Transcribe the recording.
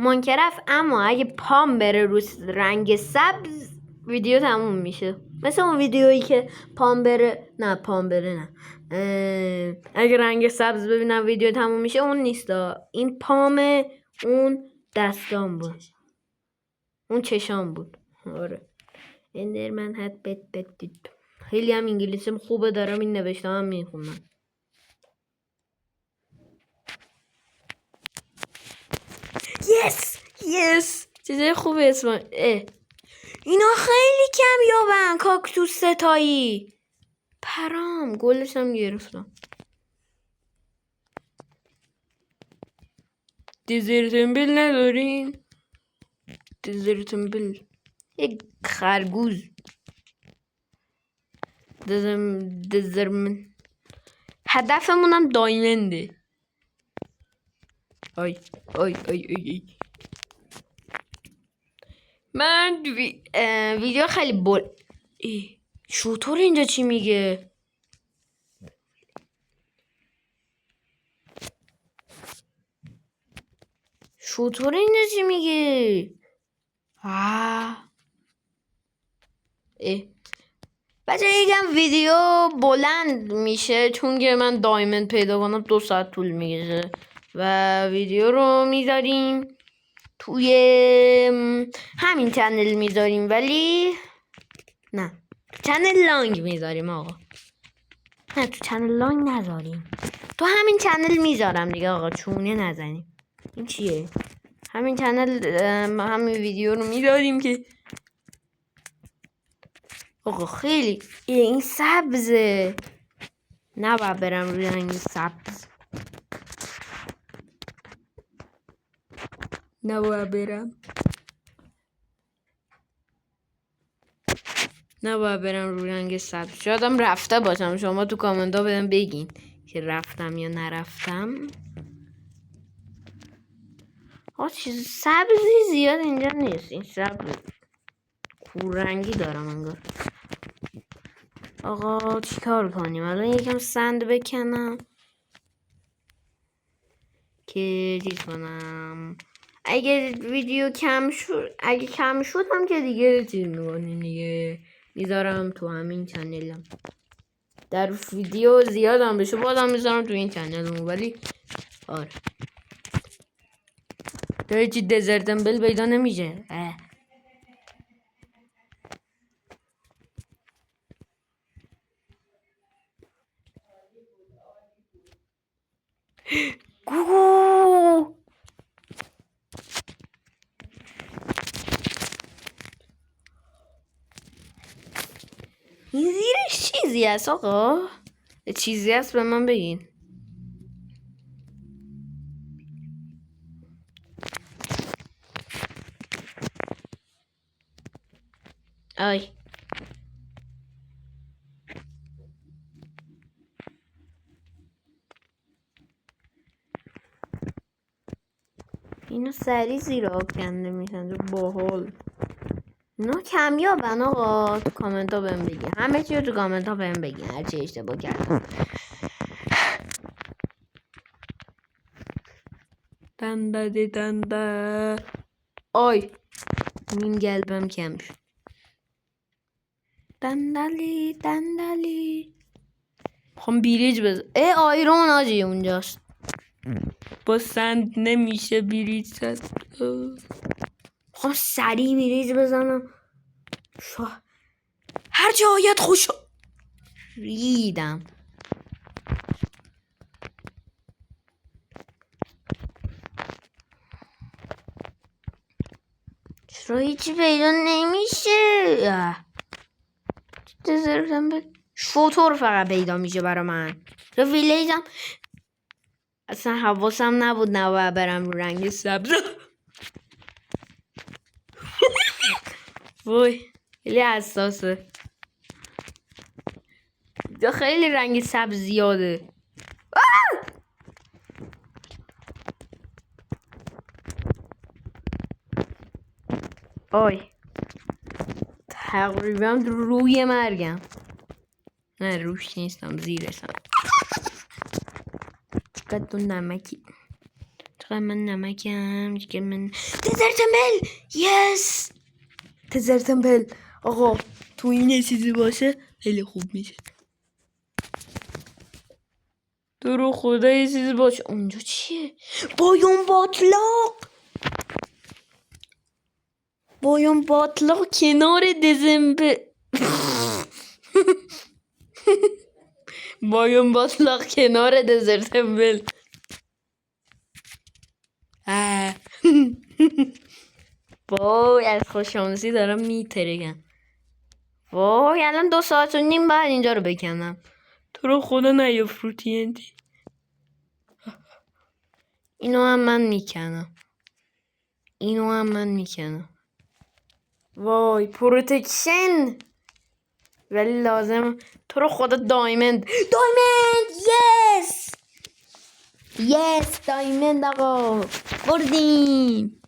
منکرف، اما اگه پام بره رو رنگ سبز ویدیو تموم میشه. مثل اون ویدیویی که پام بره نه اگه رنگ سبز ببینم ویدیو تموم میشه، اون نیستا. این پام، اون دستام بود، اون چشام بود. آره اندرمن هد بد دید. خیلی هم انگلیسیم خوبه، دارم این نوشته هم میخونم. یس چیزای خوبه اسم. اینا خیلی کمیابن. کاکتوس ستایی پرام، گلش هم گرفتم. دیزرتنبل ندارین؟ دیزرتنبل یک خرگوز. دیزرمن هدفمونم دایمنده. آی من ویدیو خیلی شوتور اینجا چی میگه؟ شوتور اینجا چی میگه؟ بچه یکم ویدیو بلند میشه چون که من دایمند پیدا کنم 2 ساعت طول میکشه و ویدیو رو میذاریم توی همین چنل میذاریم، ولی نه چنل لانگ میذاریم آقا. نه تو چنل لانگ نذاریم، تو همین چنل میذارم دیگه آقا، چونه نزنیم. این چیه؟ همین چنل همین ویدیو رو میذاریم که آقا خیلی این سبزه، نباید برم روی رنگ سبز، نباید برم روی رنگ سبز. شایدم رفته باشم، شما تو کامنت ها بدم بگین که رفتم یا نرفتم. چیز سبزی زیاد اینجا نیست، این سبز کورنگی دارم انگار. آقا چیکار کنیم الان؟ یکم سند بکنم که چیز کنم. اگه ویدیو کم شد هم که دیگه چیز میکنیم دیگه، میذارم تو همین چنلم. در ویدیو زیادم بشه بازم میذارم تو این چنلم، ولی آره تو چی دزرتنبل پیدا نمیشه. گوگو این زیرش چیزی هست آقا؟ چیزی هست به من بگین. آی اینو سریع زیر آب کنده میشن باحال. اینا کمیابن آقا، تو کامنت ها بهم بگین، همه چی رو تو کامنت ها بهم بگین هر چی اشتباه کردم. دنده آی این قلبم کم شد. دندلی خواهم بیریج بزن. آیرون آجی اونجاست، با سند نمیشه بیریج زد. خواهم سریع بیریج بزنم. هر جایت خوش ریدم. چرا هیچی پیدا نمیشه؟ شطور فقط پیدا میشه برا من. تو ویلیجم اصلا حواسم نبود نباید برم رو رنگ سبز. وای خیلی حساسه، خیلی رنگ سبز زیاده. آی تقریبا روی مرگم. نه روش نیستم، زیرشم. چقدر تو نمکی، چقدر من نمکم، چقدر من تزرتمبل. یس تزرتمبل. آقا تو این یه چیزی باشه خیلی خوب میشه. تو رو خدا یه چیزی باشه. اونجا چیه؟ بایون باطلاق. بایون باطلاق کنار دزمبل. بایون باطلاق کنار دزرتمبل. وای از خوششانسی دارم میترکم. وای الان 2 ساعت و نیم بعد اینجا رو بکنم. تو رو خدا نیا فروتی انتی. اینو هم من میکنم. وای پروتکشن. ولی لازم تو رو خدا دایمند. یس دایمند آقا بردیم.